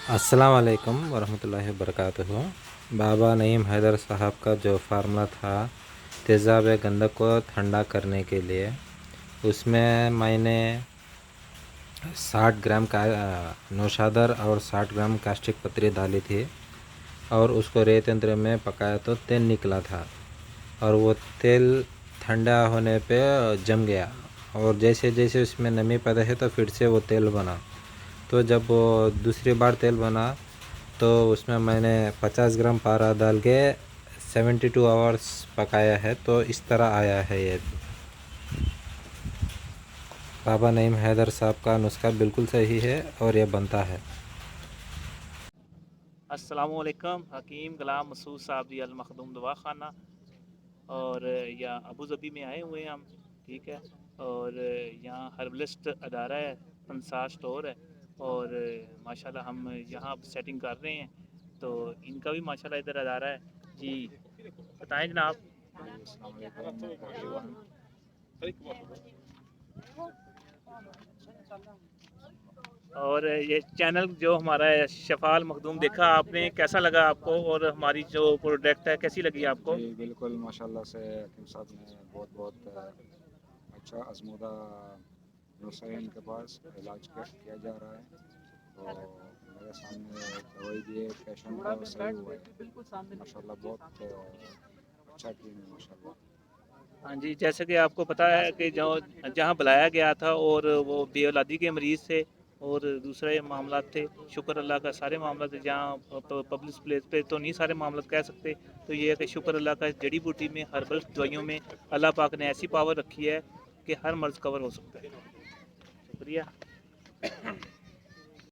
अस्सलाम वालेकुम वरहमतुल्लाहि वबरकातुहू। बाबा नईम हैदर साहब का जो फार्मूला था तेज़ाब गंधक को ठंडा करने के लिए, उसमें मैंने 60 ग्राम का नौशादर और 60 ग्राम कास्टिक पत्री डाली थी और उसको रेत यंत्र में पकाया तो तेल निकला था और वो तेल ठंडा होने पे जम गया और जैसे जैसे उसमें नमी पैदा है तो फिर से वो तेल बना। तो जब वो दूसरी बार तेल बना तो उसमें मैंने 50 ग्राम पारा डाल के 72 आवर्स पकाया है, तो इस तरह आया है ये। बाबा नईम हैदर साहब का नुस्खा बिल्कुल सही है और ये बनता है। अस्सलामुअलैकुम। हकीम गुलाम मसूद साहब जी अल मखदूम दवा खाना और यहाँ अबू ज़बी में आए हुए हैं हम। ठीक है। और यहाँ हर्बलिस्ट अदारा है, पंसार स्टोर है और माशाल्लाह हम यहाँ सेटिंग कर रहे हैं। तो इनका भी माशाल्लाह इधर अदारा है जी। बताएं जनाब। और ये चैनल जो हमारा है शफाल मखदूम, देखा आपने, कैसा लगा आपको? और हमारी जो प्रोडक्ट है कैसी लगी आपको? जी बिल्कुल, माशाल्लाह से हकीम साहब ने बहुत बहुत अच्छा आजमूदा नुस्खा है इनके पास, इलाज किया जा रहा है। तो मेरे सामने दवाई दिए पेशेंट का सही हुआ है माशाल्लाह। बहुत अच्छा टीम है माशाल्लाह। हाँ जी, जैसे कि आपको पता है कि जो जहाँ बुलाया गया था और वो बेऔलादी के मरीज़ थे और दूसरे मामला थे। शुक्र अल्लाह का सारे मामला थे, जहाँ पब्लिक प्लेस पे तो नहीं सारे मामला कह सकते। तो ये है कि शुक्र अल्लाह का, जड़ी बूटी में, हर्बल दवाइयों में अल्लाह पाक ने ऐसी पावर रखी है कि हर मर्ज़ कवर हो सकता है। शुक्रिया।